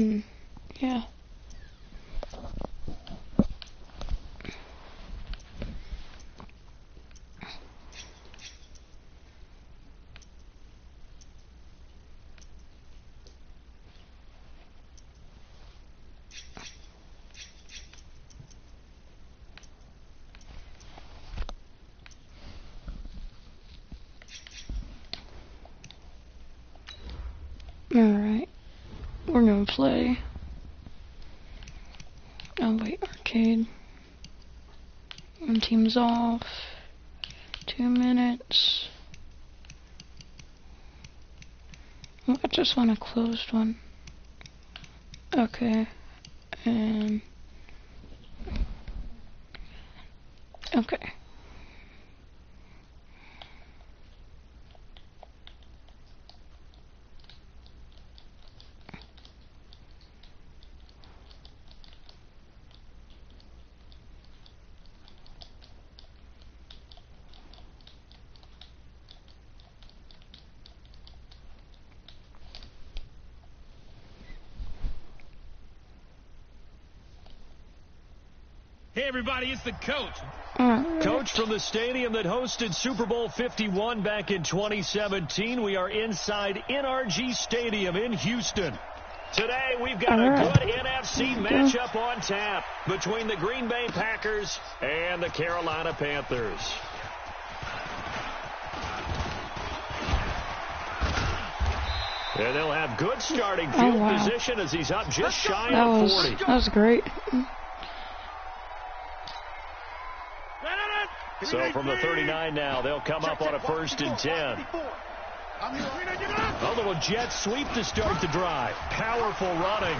and yeah. Alright, we're gonna play. Oh wait, arcade. One team's off. 2 minutes. Oh, I just want a closed one. Okay, and okay. Hey everybody, it's the coach. Coach from the stadium that hosted Super Bowl 51 back in 2017. We are inside NRG Stadium in Houston. Today we've got a good NFC matchup on tap between the Green Bay Packers and the Carolina Panthers. And they'll have good starting field position as he's up just shy of 40. That was great. So from the 39 now, they'll come up on a 1st and 10. A little jet sweep to start the drive. Powerful running.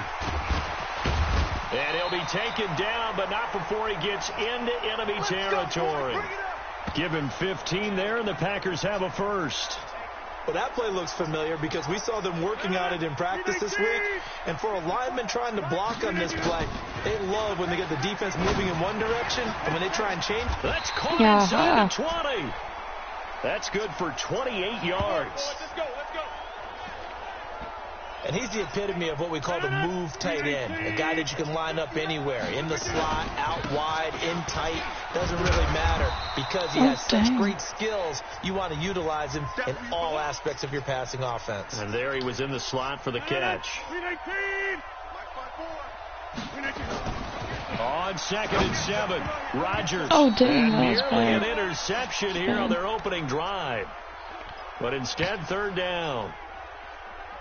And he'll be taken down, but not before he gets into enemy territory. Give him 15 there, and the Packers have a 1st. Well, that play looks familiar because we saw them working on it in practice this week. And for a lineman trying to block on this play, they love when they get the defense moving in one direction, and when they try and change. That's caught inside the 20. That's good for 28 yards. Let's go. And he's the epitome of what we call the move tight end, a guy that you can line up anywhere, in the slot, out wide, in tight, doesn't really matter because he has such great skills. You want to utilize him in all aspects of your passing offense. And there he was in the slot for the catch. On 2nd and 7, Rodgers. Oh, dang, and that was nearly bad. an interception here on their opening drive. But instead, 3rd down.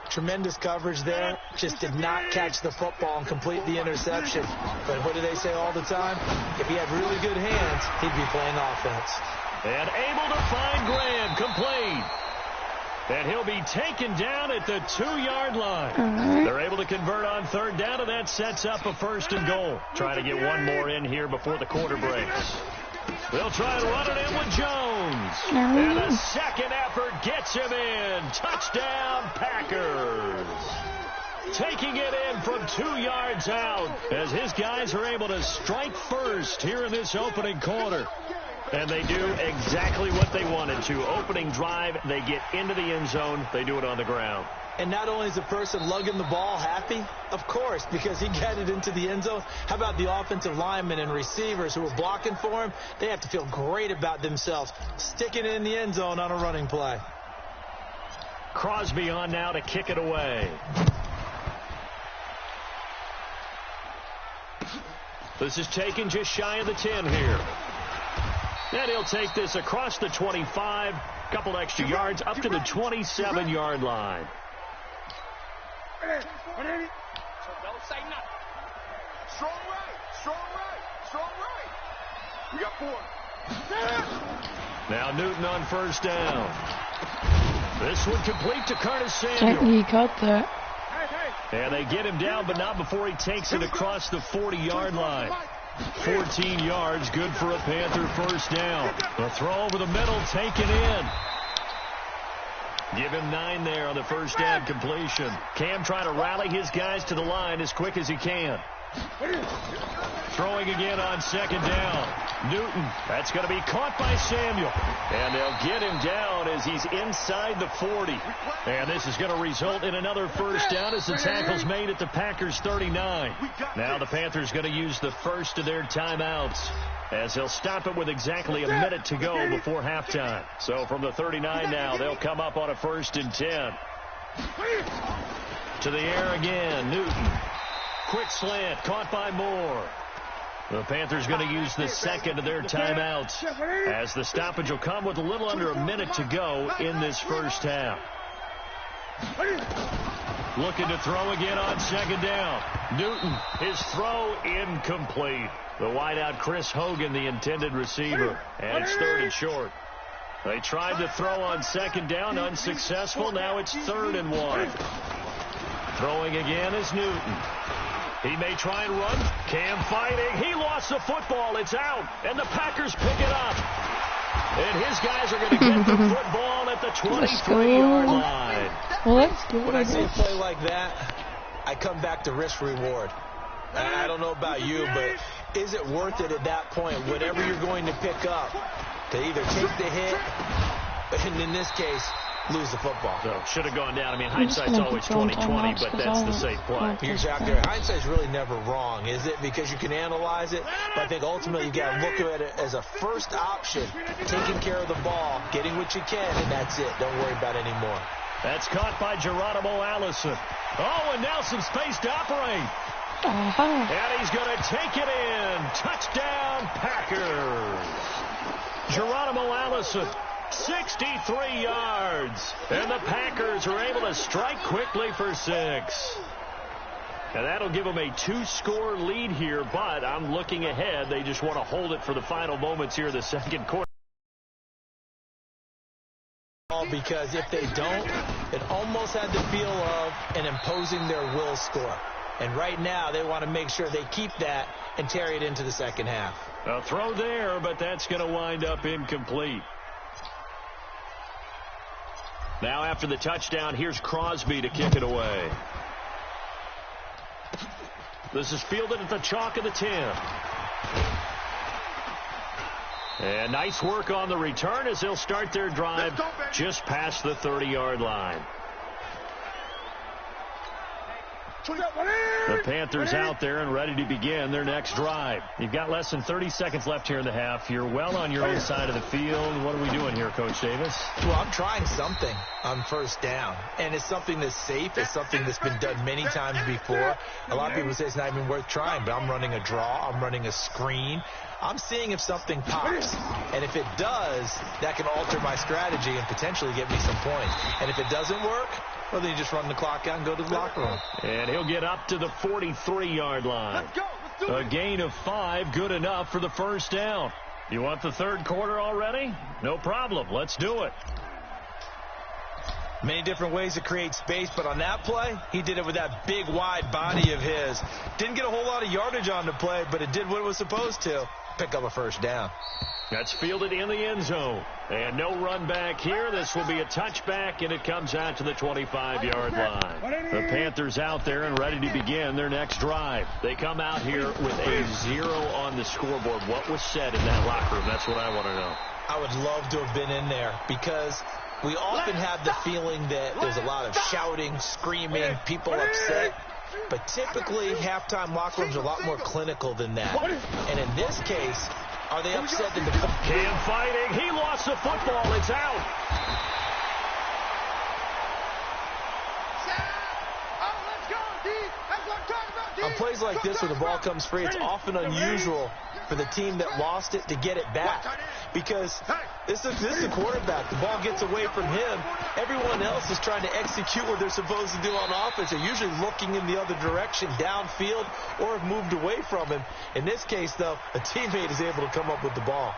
Tremendous coverage there. Just did not catch the football and complete the interception. But what do they say all the time? If he had really good hands, he'd be playing offense. And able to find Graham, complete. And he'll be taken down at the 2-yard line. They're able to convert on 3rd down, and that sets up a 1st and goal. Try to get one more in here before the quarter breaks. They'll try and run it in with Jones. And a second effort gets him in. Touchdown, Packers. Taking it in from 2 yards out as his guys are able to strike first here in this opening quarter. And they do exactly what they wanted to. Opening drive, they get into the end zone. They do it on the ground. And not only is the person lugging the ball happy, of course, because he got it into the end zone. How about the offensive linemen and receivers who were blocking for him? They have to feel great about themselves, sticking it in the end zone on a running play. Crosby on now to kick it away. This is taken just shy of the 10 here. And he'll take this across the 25, couple extra yards, up to the 27-yard line. Don't say nothing. Strong right. We got 4. Now Newton on 1st down. This one complete to Curtis Samuel. He caught that. And they get him down, but not before he takes it across the 40-yard line. 14 yards, good for a Panther 1st down. The throw over the middle, taken in. Give him 9 there on the 1st down completion. Cam trying to rally his guys to the line as quick as he can. Throwing again on second down. Newton, that's going to be caught by Samuel. And they'll get him down as he's inside the 40. And this is going to result in another first down as the tackle's made at the Packers 39. Now the Panthers going to use the first of their timeouts, as they'll stop it with exactly a minute to go before halftime. So from the 39 now, they'll come up on a 1st and 10. To the air again, Newton. Quick slant, caught by Moore. The Panthers going to use the second of their timeouts, as the stoppage will come with a little under a minute to go in this first half. Looking to throw again on second down. Newton, his throw incomplete. The wideout Chris Hogan, the intended receiver, and it's 3rd and short. They tried to throw on second down, unsuccessful. Now it's 3rd and 1. Throwing again is Newton. He may try and run. Cam fighting. He lost the football. It's out. And the Packers pick it up. And his guys are going to get the football at the 23-yard line. Let's go. When I see a play like that, I come back to risk-reward. I don't know about you, but is it worth it at that point, whatever you're going to pick up, to either take the hit, and in this case, lose the football? So should have gone down. I mean, hindsight's always 20/20, but that's the safe play. You're exactly right. Hindsight's really never wrong, is it? Because you can analyze it, but I think ultimately you got to look at it as a first option, taking care of the ball, getting what you can, and that's it. Don't worry about any more. That's caught by Geronimo Allison. Oh, and now some space to operate. And he's going to take it in. Touchdown, Packers. Geronimo Allison, 63 yards. And the Packers are able to strike quickly for 6. And that'll give them a 2-score lead here, but I'm looking ahead. They just want to hold it for the final moments here in the second quarter. Because if they don't, it almost had the feel of an imposing their will score. And right now, they want to make sure they keep that and carry it into the second half. A throw there, but that's going to wind up incomplete. Now after the touchdown, here's Crosby to kick it away. This is fielded at the chalk of the 10. And nice work on the return as they'll start their drive just past the 30-yard line. The Panthers out there and ready to begin their next drive. You've got less than 30 seconds left here in the half. You're well on your own side of the field. What are we doing here, Coach Davis? Well, I'm trying something on first down. And it's something that's safe. It's something that's been done many times before. A lot of people say it's not even worth trying, but I'm running a draw. I'm running a screen. I'm seeing if something pops. And if it does, that can alter my strategy and potentially get me some points. And if it doesn't work, well, then you just run the clock out and go to the locker room. And he'll get up to the 43-yard line. A gain of 5, good enough for the first down. You want the third quarter already? No problem. Let's do it. Many different ways to create space, but on that play, he did it with that big, wide body of his. Didn't get a whole lot of yardage on the play, but it did what it was supposed to. Pick up a first down. That's fielded in the end zone. And no run back here. This will be a touchback, and it comes out to the 25-yard line. The Panthers out there and ready to begin their next drive. They come out here with a 0 on the scoreboard. What was said in that locker room? That's what I want to know. I would love to have been in there because we often have the feeling that there's a lot of shouting, screaming, people upset. But typically, halftime locker rooms are a lot more clinical than that. And in this case, are they upset that the... Cam fighting. He lost the football. It's out. On plays like this where the ball comes free, it's often unusual for the team that lost it to get it back. Because this is the quarterback. The ball gets away from him. Everyone else is trying to execute what they're supposed to do on offense. They're usually looking in the other direction, downfield, or have moved away from him. In this case, though, a teammate is able to come up with the ball.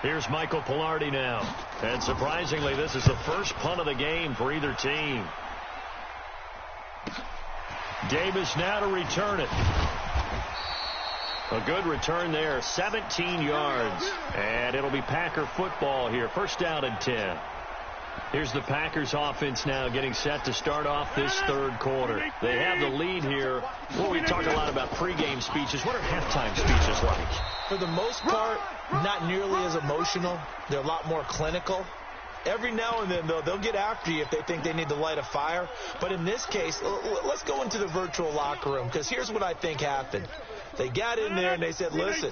Here's Michael Pilardi now. And surprisingly, this is the first punt of the game for either team. Davis now to return it. A good return there, 17 yards. And it'll be Packer football here. First down and 10. Here's the Packers offense now getting set to start off this third quarter. They have the lead here. Well, we talk a lot about pregame speeches. What are halftime speeches like? For the most part, not nearly as emotional. They're a lot more clinical. Every now and then, though, they'll get after you if they think they need to light a fire. But in this case, let's go into the virtual locker room, because here's what I think happened. They got in there and they said, listen,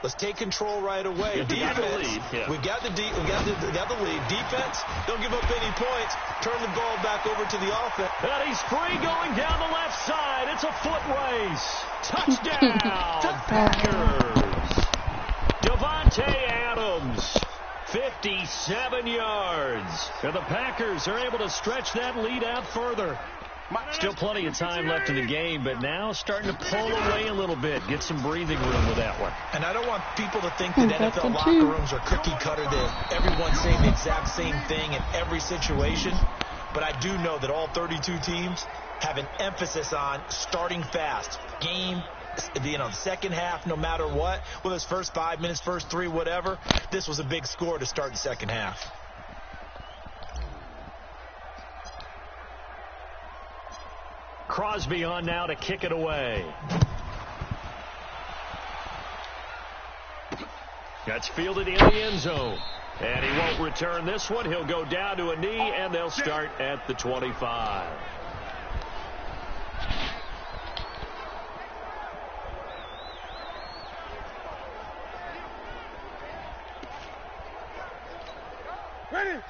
let's take control right away. Defense, we got the lead. Defense, don't give up any points. Turn the ball back over to the offense. And he's free going down the left side. It's a foot race. Touchdown, Packers. Devontae Adams, 57 yards. And the Packers are able to stretch that lead out further. Still plenty of time left in the game, but now starting to pull away a little bit. Get some breathing room with that one. And I don't want people to think that NFL locker rooms are cookie cutter, that everyone's saying the exact same thing in every situation. But I do know that all 32 teams have an emphasis on starting fast. Game, the second half, no matter what, whether it's first 5 minutes, first 3, whatever, this was a big score to start the second half. Crosby on now to kick it away. That's fielded in the end zone. And he won't return this one. He'll go down to a knee, and they'll start at the 25.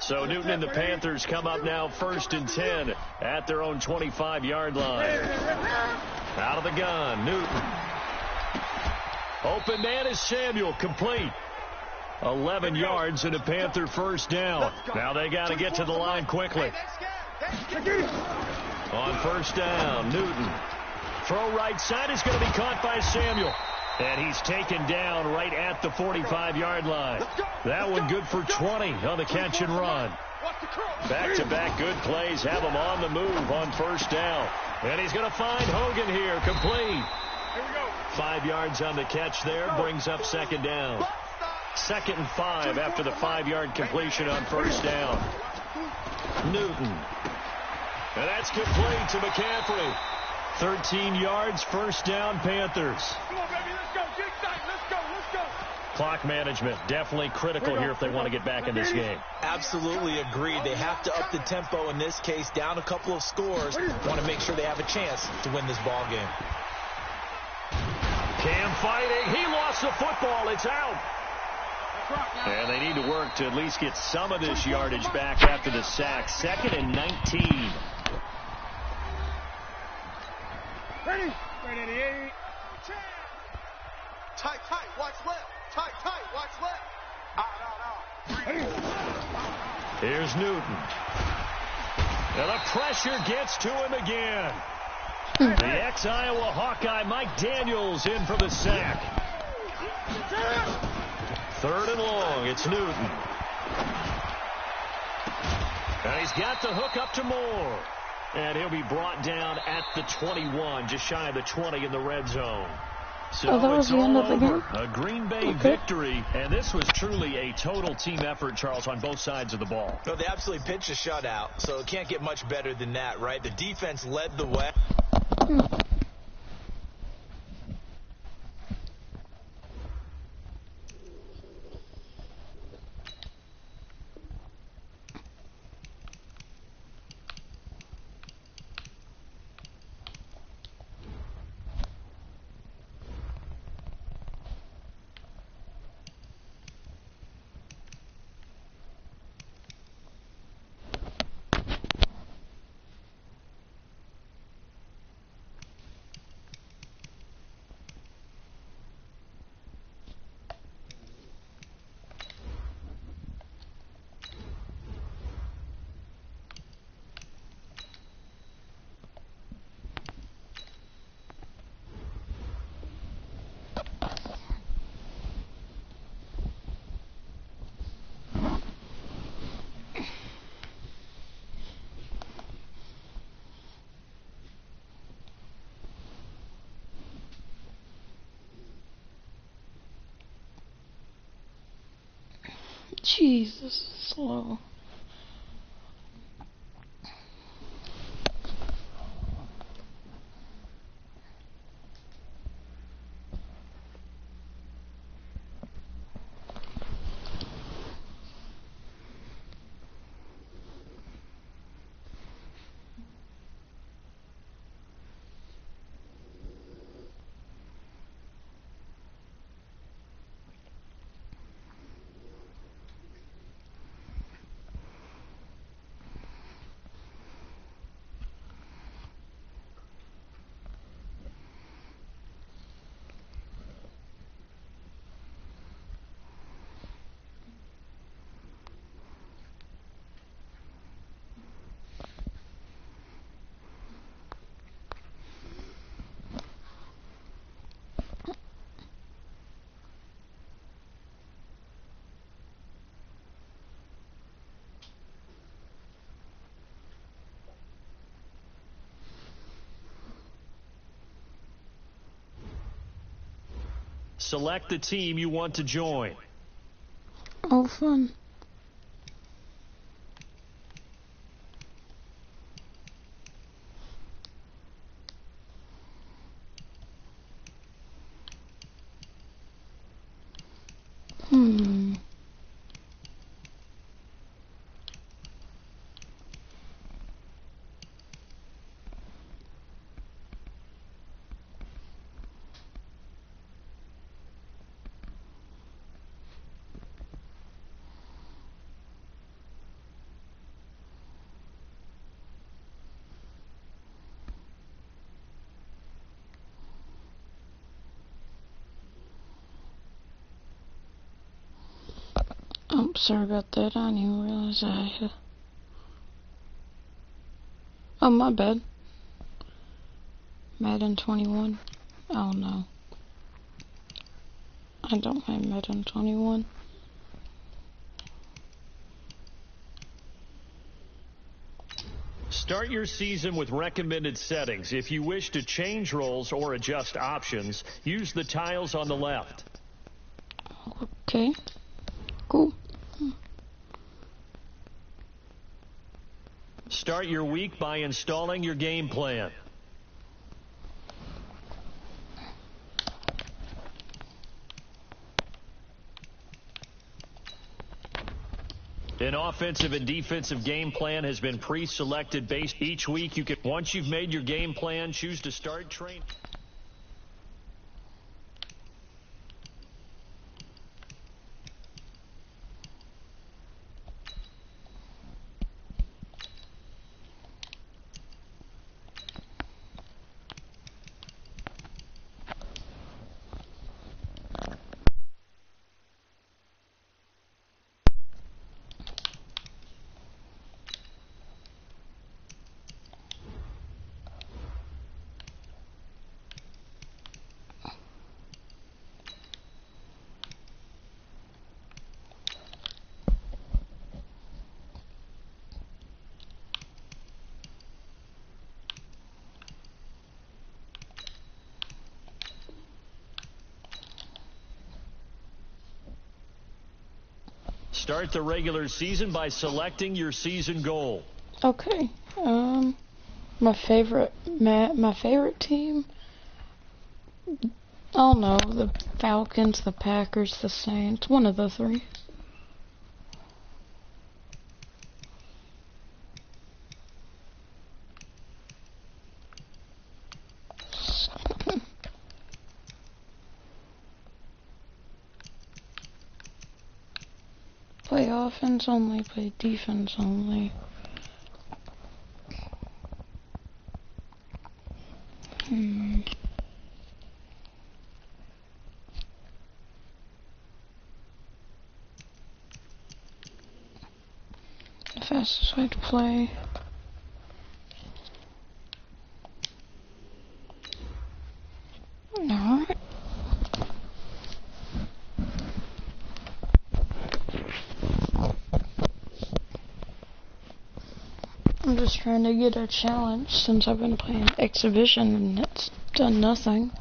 So Newton and the Panthers come up now 1st and 10 at their own 25-yard line. Out of the gun, Newton. Open man is Samuel, complete. 11 yards and a Panther first down. Now they got to get to the line quickly. On first down, Newton. Throw right side is going to be caught by Samuel. And he's taken down right at the 45-yard line. That one good for 20 on the catch and run. Back-to-back good plays have him on the move on first down. And he's going to find Hogan here, complete. 5 yards on the catch there, brings up second down. 2nd and 5 after the 5-yard completion on first down. Newton. And that's complete to McCaffrey. 13 yards, first down, Panthers. Come on, baby, let's go. Get tight. Let's go. Clock management definitely critical here if they want to get back in this game. Absolutely agreed. They have to up the tempo in this case, down a couple of scores. Want to make sure they have a chance to win this ball game. Cam fighting. He lost the football. It's out. And they need to work to at least get some of this yardage back after the sack. 2nd and 19. Ready, 88. Tight, watch left. Tight, watch left. Out. Here's Newton. And the pressure gets to him again. The ex-Iowa Hawkeye Mike Daniels in for the sack. 3rd and long. It's Newton. And he's got the hook up to Moore. And he'll be brought down at the 21, just shy of the 20 in the red zone. So that was it's the end all of the game? over. A Green Bay victory. And this was truly a total team effort, Charles, on both sides of the ball. No, they absolutely pitched a shutout, so it can't get much better than that, right? The defense led the way. Jesus, slow. Select the team you want to join. Oh, fun. Oh, sorry about that. I didn't even realize I had... Oh, my bad. Madden 21. Oh, no. I don't have Madden 21. Start your season with recommended settings. If you wish to change roles or adjust options, use the tiles on the left. Okay. Cool. Start your week by installing your game plan. An offensive and defensive game plan has been pre-selected based each week. Once you've made your game plan, choose to start training. Start the regular season by selecting your season goal. Okay. My favorite team. I don't know, the Falcons, the Packers, the Saints. One of the three. Play offense only, play defense only. The fastest way to play. Alright. I'm just trying to get a challenge since I've been playing exhibition and it's done nothing.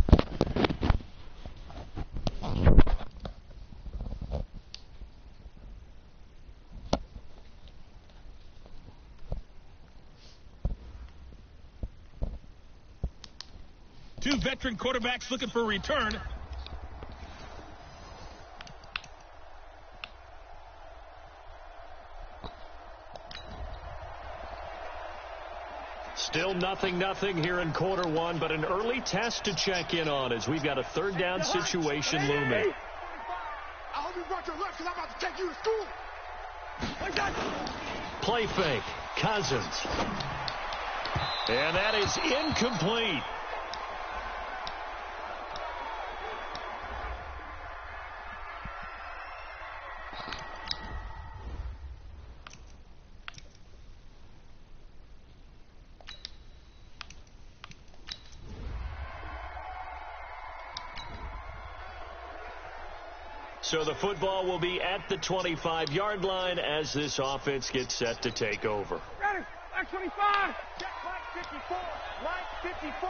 Two veteran quarterbacks looking for a return. Still nothing here in quarter one, but an early test to check in on as we've got a third down situation looming. I hope you brought your lunch because I'm about to take you to school. Play fake. Cousins. And that is incomplete. So the football will be at the 25-yard line as this offense gets set to take over. Ready, line 25. Check line 54. Line 54.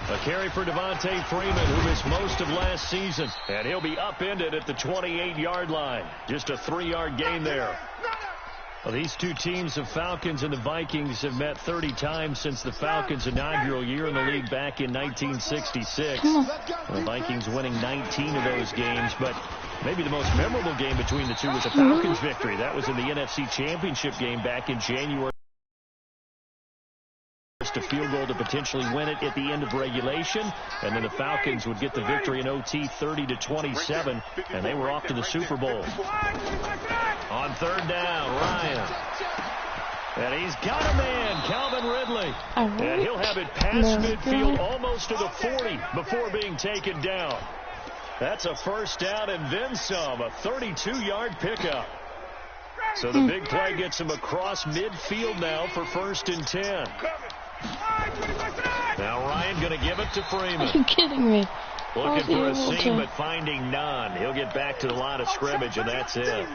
A carry for Devontae Freeman, who missed most of last season. And he'll be upended at the 28-yard line. Just a 3-yard gain there. Well, these two teams, the Falcons and the Vikings, have met 30 times since the Falcons' inaugural year in the league back in 1966. The Vikings winning 19 of those games, but maybe the most memorable game between the two was the Falcons' victory. That was in the NFC Championship game back in January. A field goal to potentially win it at the end of regulation, and then the Falcons would get the victory in OT 30-27, and they were off to the Super Bowl. On third down, Ryan. And he's got a man, Calvin Ridley. And he'll have it past midfield almost to the 40 before being taken down. That's a first down and then some, a 32-yard pickup. So the big play gets him across midfield now for 1st and 10. Now Ryan going to give it to Freeman. Are you kidding me? Looking for a seam, but finding none. He'll get back to the line of scrimmage, and that's it.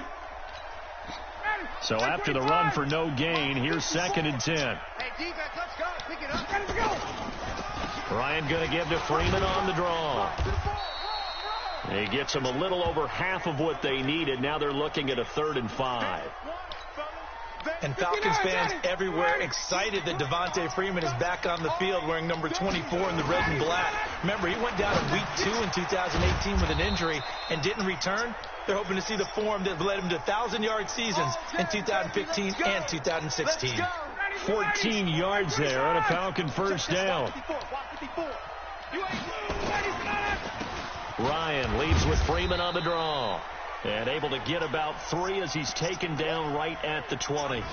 So after the run for no gain, here's 2nd and 10. Hey, defense, let's go. Pick it up. Let's go. Ryan going to give to Freeman on the draw. He gets them a little over half of what they needed. Now they're looking at a 3rd and 5. And Falcons fans everywhere excited that Devontae Freeman is back on the field wearing number 24 in the red and black. Remember, he went down in week 2 in 2018 with an injury and didn't return. They're hoping to see the form that led him to 1,000-yard seasons in 2015 and 2016. 14 yards there on a Falcon first down. Ryan leads with Freeman on the draw. And able to get about 3 as he's taken down right at the 20. Well,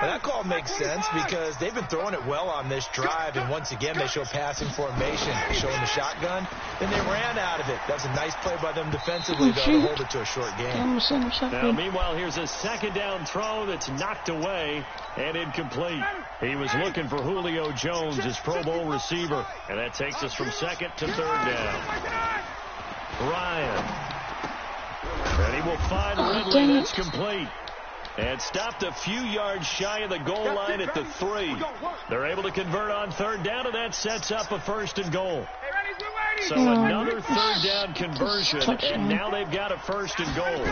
that call makes sense because they've been throwing it well on this drive, and once again they show passing formation, showing the shotgun. Then they ran out of it. That's a nice play by them defensively, though, to hold it to a short game. Now, meanwhile, here's a 2nd down throw that's knocked away and incomplete. He was looking for Julio Jones, his Pro Bowl receiver, and that takes us from 2nd to 3rd down. Ryan. And he will find Ridley. That's complete. And stopped a few yards shy of the goal line at the 3. They're able to convert on 3rd down, and that sets up a 1st and goal. So another 3rd down conversion, and now they've got a 1st and goal.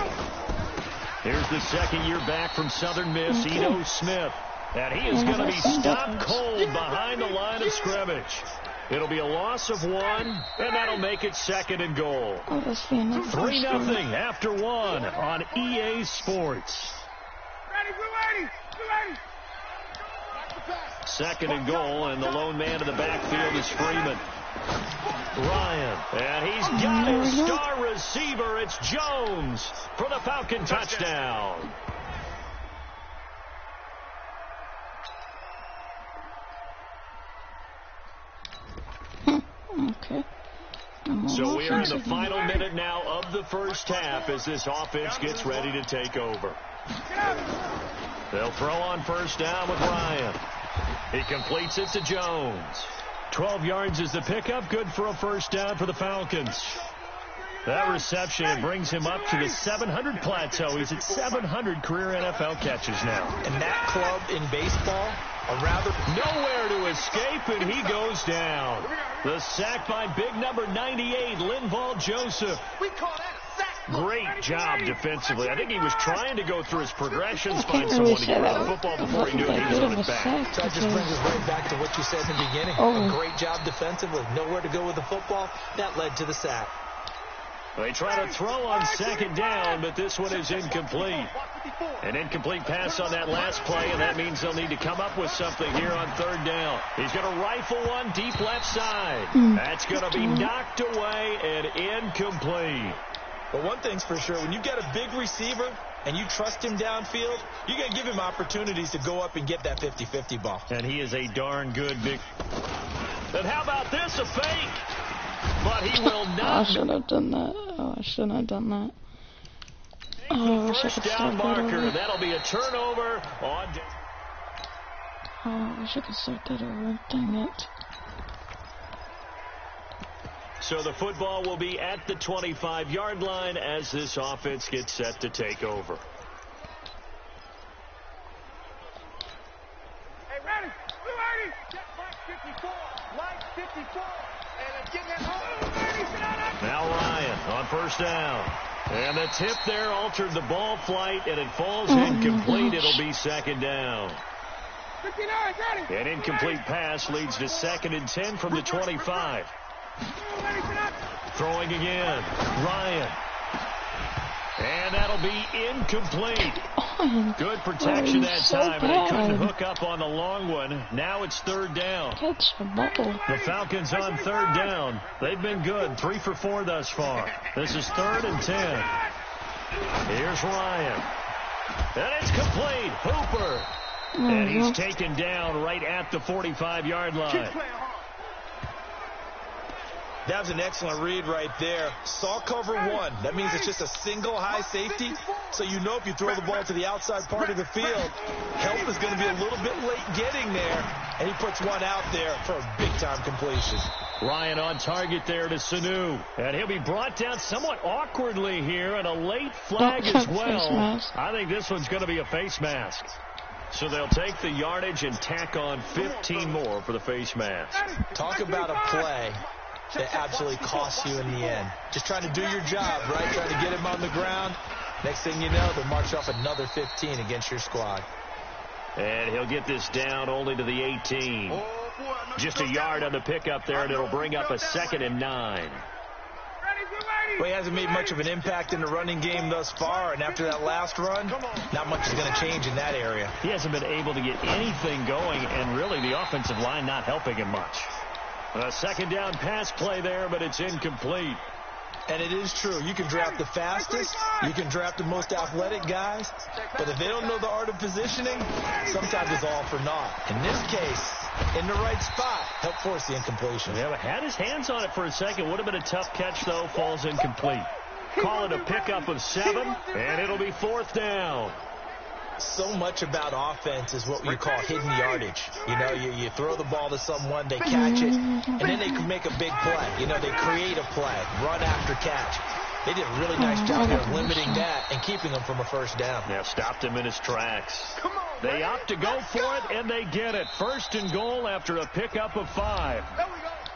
Here's the 2nd year back from Southern Miss, Ito Smith. And he is going to be stopped cold behind the line of scrimmage. It'll be a loss of 1, and that'll make it 2nd and goal. 3-0 after 1 on EA Sports. 2nd and goal, and the lone man in the backfield is Freeman. Ryan, and he's got his star receiver. It's Jones for the Falcon touchdown. Okay. So we are in the final minute now of the first half as this offense gets ready to take over. They'll throw on 1st down with Ryan. He completes it to Jones. 12 yards is the pickup, good for a 1st down for the Falcons. That reception brings him up to the 700 plateau. He's at 700 career NFL catches now. And that club in baseball, nowhere to escape, and he goes down. The sack by big number 98, Linval Joseph. We call that a sack. Great job defensively. I think he was trying to go through his progressions, find someone to get the football before he knew he was on his back. So that just brings us right back to what you said in the beginning. A great job defensively. Nowhere to go with the football. That led to the sack. They try to throw on 2nd down, but this one is incomplete. An incomplete pass on that last play, and that means they'll need to come up with something here on 3rd down. He's going to rifle one deep left side. That's going to be knocked away and incomplete. But one thing's for sure, when you've got a big receiver and you trust him downfield, you're going to give him opportunities to go up and get that 50-50 ball. And he is a darn good big... And how about this, a fake? But he will not. I should have done that. I shouldn't have done that. I wish I First could down start that marker. over. That'll be a turnover on... I wish I could start that over. Dang it. So the football will be at the 25-yard line as this offense gets set to take over. Hey, ready? Now Ryan on first down. And the tip there altered the ball flight, and it falls incomplete. It'll be second down. An incomplete pass leads to 2nd and 10 from the 25. Throwing again. Ryan. And that'll be incomplete. Good protection that time, and they couldn't hook up on the long one. Now it's 3rd down. Catch the ball. The Falcons on 3rd down. They've been good, 3 for 4 thus far. This is 3rd and 10. Here's Ryan. And it's complete. Hooper. And he's taken down right at the 45-yard line. That was an excellent read right there. Saw cover 1. That means it's just a single high safety. So you know if you throw the ball to the outside part of the field, help is going to be a little bit late getting there. And he puts one out there for a big-time completion. Ryan on target there to Sanu. And he'll be brought down somewhat awkwardly here, and a late flag as well. I think this one's going to be a face mask. So they'll take the yardage and tack on 15 more for the face mask. Talk about a play that absolutely costs you in the end. Just trying to do your job, right? Trying to get him on the ground. Next thing you know, they'll march off another 15 against your squad. And he'll get this down only to the 18. Just a yard on the pickup there, and it'll bring up a 2nd and 9. Well, he hasn't made much of an impact in the running game thus far, and after that last run, not much is going to change in that area. He hasn't been able to get anything going, and really the offensive line not helping him much. A 2nd down pass play there, but it's incomplete. And it is true. You can draft the fastest. You can draft the most athletic guys. But if they don't know the art of positioning, sometimes it's all for naught. In this case, in the right spot, help force the incompletion. Yeah, but had his hands on it for a second. Would have been a tough catch, though. Falls incomplete. Call it a pickup of 7, and it'll be 4th down. So much about offense is what we call hidden yardage. You know, you throw the ball to someone, they catch it, and then they can make a big play. You know, they create a play, run after catch. They did a really nice job of limiting that and keeping him from a first down. Yeah, stopped him in his tracks. They opt to go for it, and they get it. 1st and goal after a pickup of 5.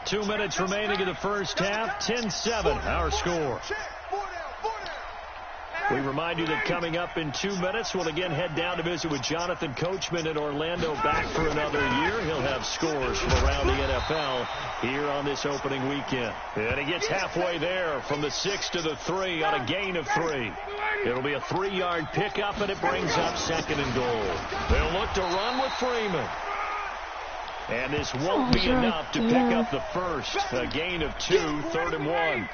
2 minutes remaining in the first half. 10-7, our score. We remind you that coming up in 2 minutes, we'll again head down to visit with Jonathan Coachman in Orlando, back for another year. He'll have scores from around the NFL here on this opening weekend. And he gets halfway there from the 6 to the 3 on a gain of 3. It'll be a 3-yard pickup, and it brings up 2nd and goal. They'll look to run with Freeman. And this won't be enough to pick up the first. A gain of 2, 3rd and 1.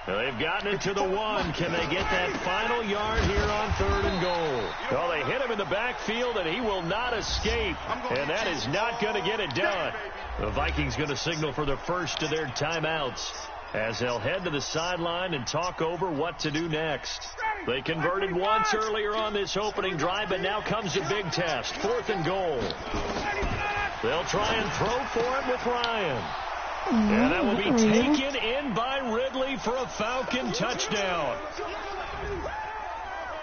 They've gotten it to the 1. Can they get that final yard here on 3rd and goal? Well, they hit him in the backfield, and he will not escape. And that is not going to get it done. The Vikings going to signal for the first of their timeouts as they'll head to the sideline and talk over what to do next. They converted once earlier on this opening drive, but now comes a big test. 4th and goal. They'll try and throw for it with Ryan. And that will be taken in by Ridley for a Falcon touchdown.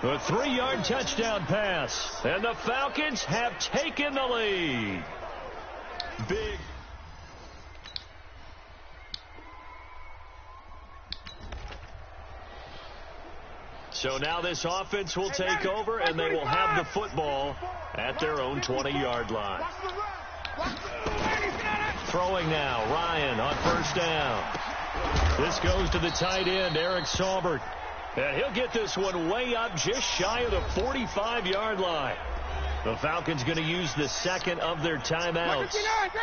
A 3-yard touchdown pass. And the Falcons have taken the lead. Big. So now this offense will take over, and they will have the football at their own 20-yard line. Throwing now, Ryan on first down. This goes to the tight end, Eric Saubert. And he'll get this one way up just shy of the 45-yard line. The Falcons going to use the 2nd of their timeouts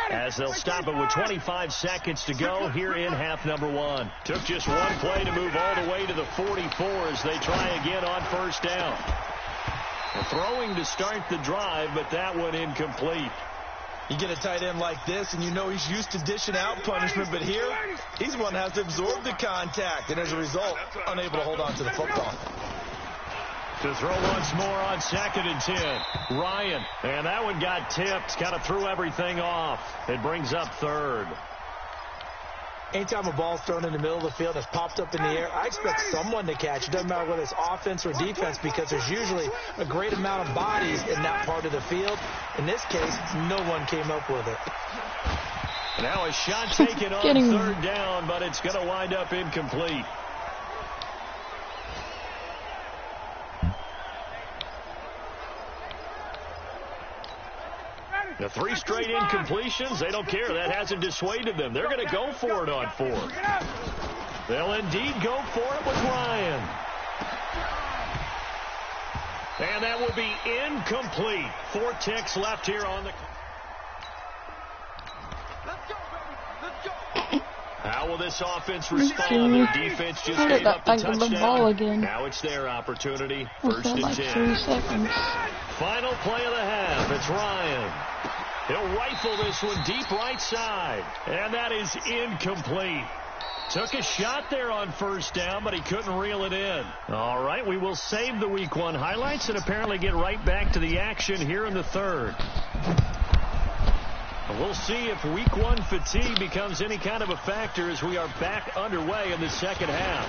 as they'll stop it with 25 seconds to go here in half number 1. Took just one play to move all the way to the 44 as they try again on first down. Throwing to start the drive, but that one incomplete. You get a tight end like this, and you know he's used to dishing out punishment, but here, he's the one that has to absorb the contact, and as a result, unable to hold on to the football. To throw once more on 2nd and 10. Ryan, and that one got tipped, kind of threw everything off. It brings up 3rd. Anytime a ball's thrown in the middle of the field that's popped up in the air, I expect someone to catch. It doesn't matter whether it's offense or defense because there's usually a great amount of bodies in that part of the field. In this case, no one came up with it. Now a shot taken on third down, but it's going to wind up incomplete. The 3 straight incompletions, they don't care. That hasn't dissuaded them. They're going to go for it on 4th. They'll indeed go for it with Ryan. And that will be incomplete. 4 ticks left here on the... How will this offense respond? Their defense just gave up the touchdown. The ball again. Now it's their opportunity. First and 10. 3 seconds. Final play of the half. It's Ryan. He'll rifle this one deep right side. And that is incomplete. Took a shot there on first down, but he couldn't reel it in. All right, we will save the Week 1 highlights and apparently get right back to the action here in the third. We'll see if Week 1 fatigue becomes any kind of a factor as we are back underway in the second half.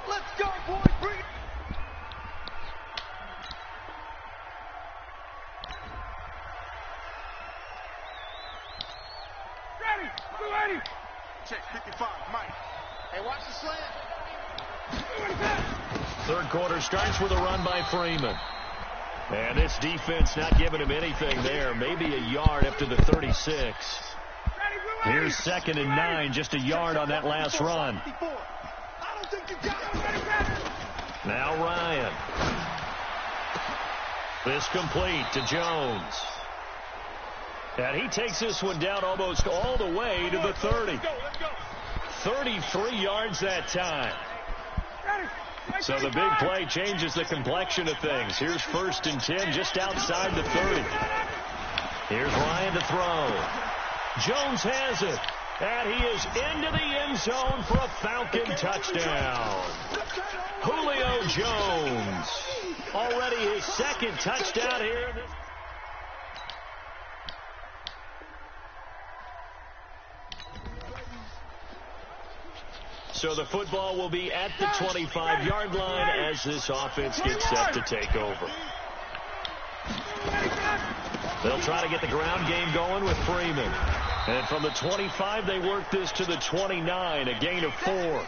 Let's go, boys. Bring it. Ready. We're ready. Check 55, Mike. Hey, watch the slant. Third quarter starts with a run by Freeman. And this defense not giving him anything there. Maybe a yard up to the 36. Here's 2nd and 9. Just a yard on that last run. Now Ryan. This complete to Jones. And he takes this one down almost all the way to the 30. 33 yards that time. So the big play changes the complexion of things. Here's 1st and 10 just outside the 30. Here's Ryan to throw. Jones has it. And he is into the end zone for a Falcon touchdown. Julio Jones. Already his 2nd touchdown here. So the football will be at the 25-yard line as this offense gets set to take over. They'll try to get the ground game going with Freeman. And from the 25, they work this to the 29, a gain of 4.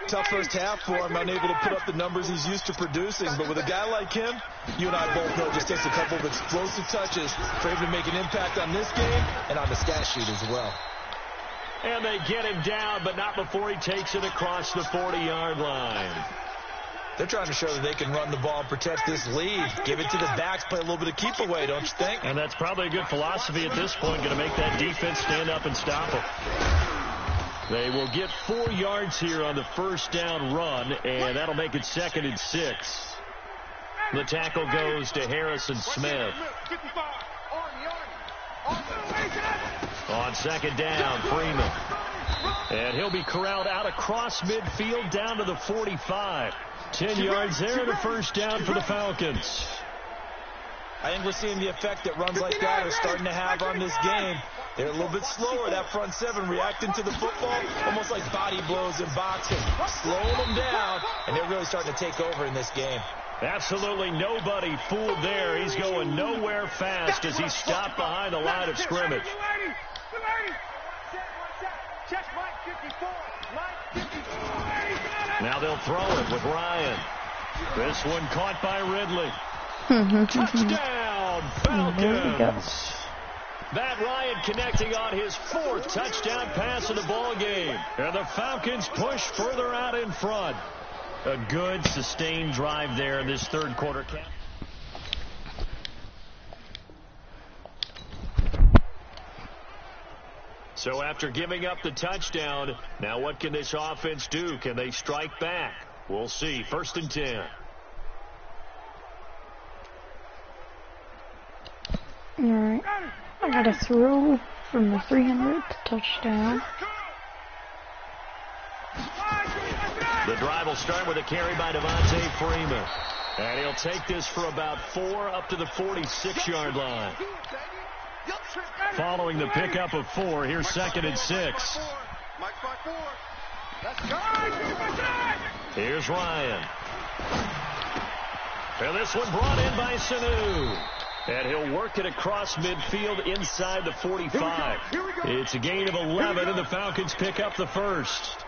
Tough first half for him, unable to put up the numbers he's used to producing. But with a guy like him, you and I both know it just takes a couple of explosive touches for him to make an impact on this game and on the stat sheet as well. And they get him down, but not before he takes it across the 40-yard line. They're trying to show that they can run the ball and protect this lead. Give it to the backs, play a little bit of keep away, don't you think? And that's probably a good philosophy at this point, going to make that defense stand up and stop them. They will get 4 yards here on the first down run, and that'll make it 2nd and 6. The tackle goes to Harrison Smith. On 2nd down, Freeman. And he'll be corralled out across midfield down to the 45. 10 yards there and a first down for the Falcons. I think we're seeing the effect that runs like that are starting to have on this game. They're a little bit slower, that front 7, reacting to the football, almost like body blows in boxing, slowing them down, and they're really starting to take over in this game. Absolutely nobody fooled there. He's going nowhere fast as he's stopped behind the line of scrimmage. Now they'll throw it with Ryan. This one caught by Ridley. Touchdown, Falcons. Matt Ryan connecting on his 4th touchdown pass of the ball game. And the Falcons push further out in front. A good, sustained drive there in this third quarter. So after giving up the touchdown, now what can this offense do? Can they strike back? We'll see. 1st and 10. All right. I got a throw from the 300th touchdown. The drive will start with a carry by Devontae Freeman. And he'll take this for about 4 up to the 46-yard line. Following the pickup of 4, here's 2nd and 6. Here's Ryan. And this one brought in by Sanu. And he'll work it across midfield inside the 45. It's a gain of 11, and the Falcons pick up the first.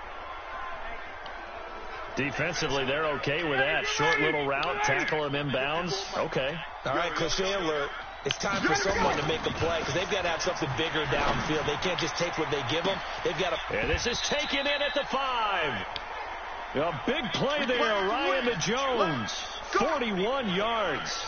Defensively, they're okay with that. Short little route, tackle him inbounds. Okay. All right, cliche alert. It's time for someone to make a play because they've got to have something bigger downfield. They can't just take what they give them. They've got to. And this is taken in at the 5. A big play there, Ryan to Jones. 41 yards.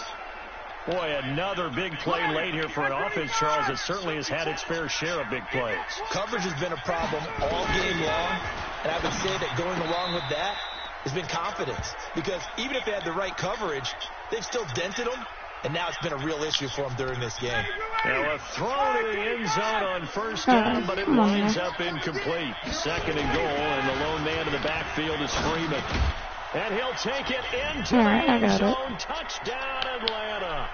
Boy, another big play late here for an offense, Charles, that certainly has had its fair share of big plays. Coverage has been a problem all game long, and I would say that going along with that has been confidence. Because even if they had the right coverage, they've still dented them, and now it's been a real issue for them during this game. Now a throw to the end zone on first down, but it winds up incomplete. 2nd and goal, and the lone man in the backfield is Freeman. And he'll take it into the end zone. Touchdown, Atlanta.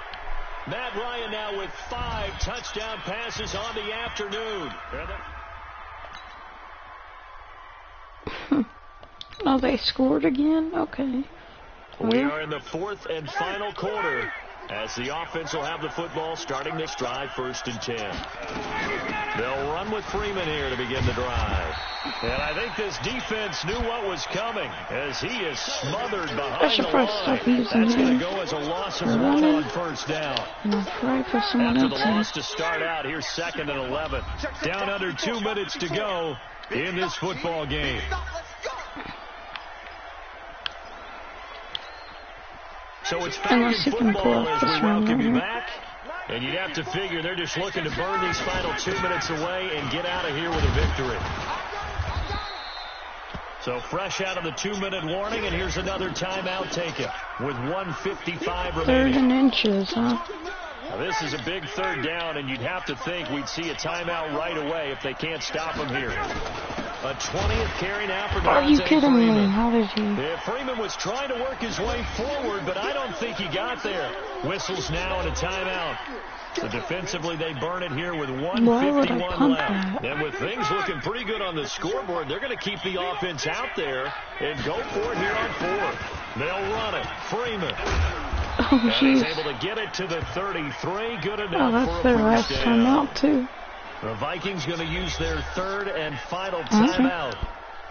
Matt Ryan now with 5 touchdown passes on the afternoon. Oh, they scored again? Okay. We are in the 4th and final quarter as the offense will have the football starting this drive, 1st and 10. They'll run with Freeman here to begin the drive. And I think this defense knew what was coming as he is smothered behind the line. That's going to go as a loss of 1 on first down. After the loss to start out, here's 2nd and 11. Down under 2 minutes to go in this football game. So it's Falcon football as we welcome you back. And you'd have to figure they're just looking to burn these final 2 minutes away and get out of here with a victory. So fresh out of the 2-minute warning, and here's another timeout taken with 1:55 remaining. 3rd and inches, huh? Now this is a big 3rd down, and you'd have to think we'd see a timeout right away if they can't stop him here. A 20th carry now for Devontae Are you kidding me? How did he? Yeah, Freeman was trying to work his way forward, but I don't think he got there. Whistles now and a timeout. So defensively, they burn it here with 1:51 left. And with things looking pretty good on the scoreboard, they're going to keep the offense out there and go for it here on 4th. They'll run it. Freeman. Oh, and he's able to get it to the 33. Good enough for a first down. That's their last timeout, too. The Vikings going to use their 3rd and final timeout.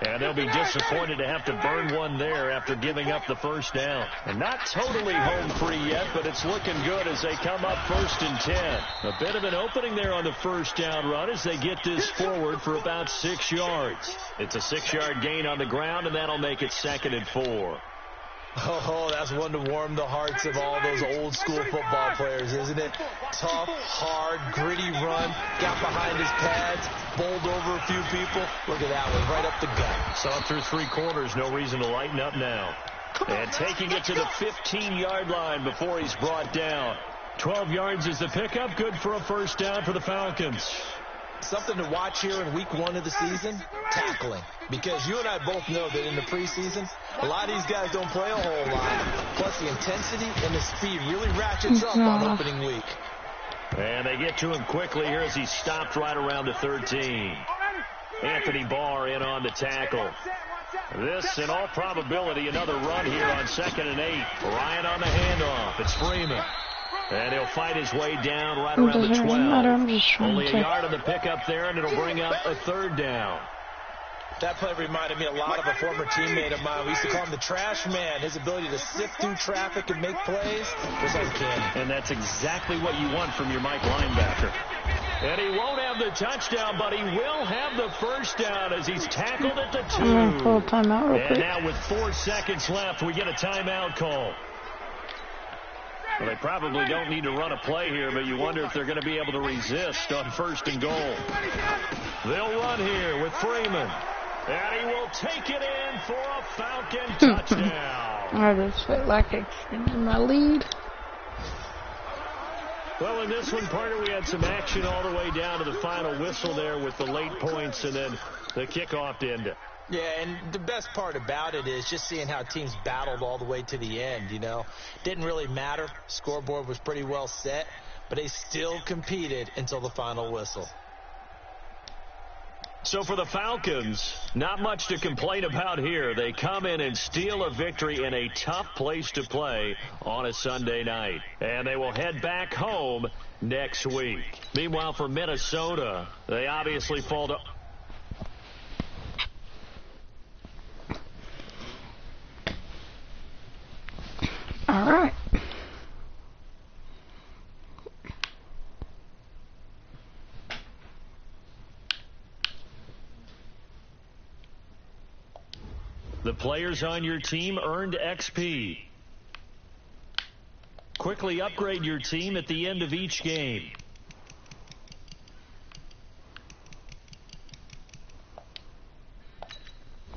And they'll be disappointed to have to burn one there after giving up the first down. And not totally home free yet, but it's looking good as they come up 1st and 10. A bit of an opening there on the first down run as they get this forward for about 6 yards. It's a 6-yard gain on the ground, and that'll make it 2nd and 4. Oh, that's one to warm the hearts of all those old school football players, isn't it? Tough, hard, gritty run, got behind his pads, bowled over a few people. Look at that one, right up the gut. Saw it through 3 quarters, no reason to lighten up now. And taking it to the 15-yard line before he's brought down. 12 yards is the pickup, good for a first down for the Falcons. Something to watch here in week 1 of the season, tackling. Because you and I both know that in the preseason, a lot of these guys don't play a whole lot. Plus the intensity and the speed really ratchets up on opening week. And they get to him quickly here as he stopped right around the 13. Anthony Barr in on the tackle. This, in all probability, another run here on 2nd and 8. Ryan on the handoff. It's Freeman. And he'll fight his way down right around the 12. Only a yard on the pickup there, and it'll bring up a 3rd down. That play reminded me a lot of a former teammate of mine. We used to call him the trash man. His ability to sift through traffic and make plays was uncanny. And that's exactly what you want from your Mike linebacker. And he won't have the touchdown, but he will have the first down as he's tackled at the 2. And now with 4 seconds left, we get a timeout call. Well, they probably don't need to run a play here, but you wonder if they're going to be able to resist on 1st and goal. They'll run here with Freeman. And he will take it in for a Falcon touchdown. I just felt like extending my lead. Well, in this one, Parker, we had some action all the way down to the final whistle there with the late points and then the kickoff to end it. Yeah, and the best part about it is just seeing how teams battled all the way to the end, you know. Didn't really matter. Scoreboard was pretty well set. but they still competed until the final whistle. So for the Falcons, not much to complain about here. They come in and steal a victory in a tough place to play on a Sunday night. And they will head back home next week. Meanwhile, for Minnesota, they obviously fall to... All right. The players on your team earned XP. Quickly upgrade your team at the end of each game.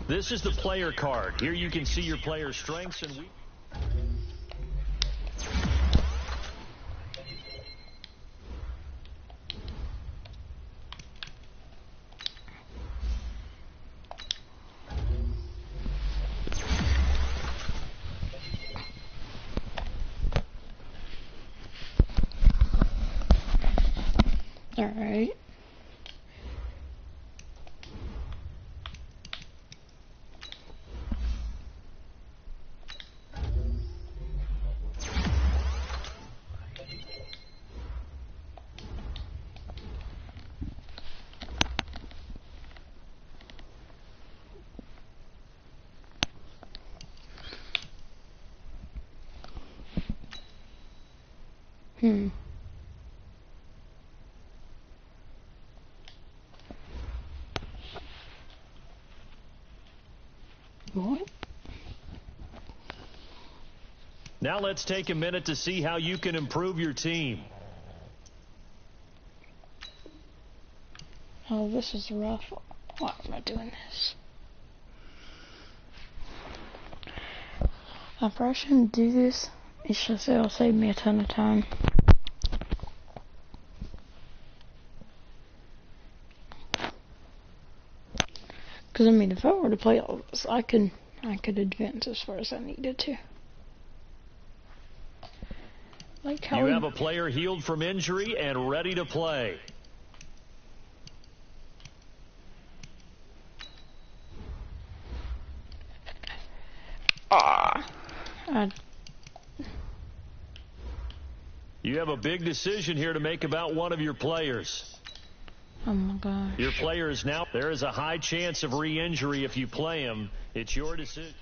This is the player card. Here you can see your player's strengths and weaknesses. All right. What? Now let's take a minute to see how you can improve your team. Oh, this is rough. Why am I doing this? I probably shouldn't do this. It's just it'll save me a ton of time. Because I mean, if I were to play all this, I could advance as far as I needed to. Like how you have a player healed from injury and ready to play. You have a big decision here to make about one of your players. Oh my gosh. Your player is now... There is a high chance of re-injury if you play him. It's your decision.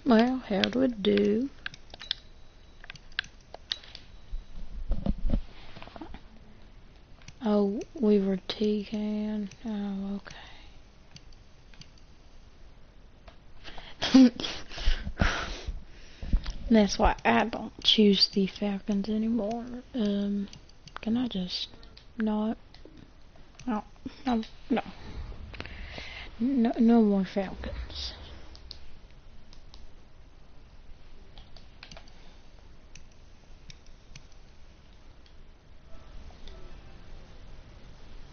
Well, how do it do? Oh, we were TKing. Oh, okay. That's why I don't choose the Falcons anymore. Can I just not? No. No more Falcons.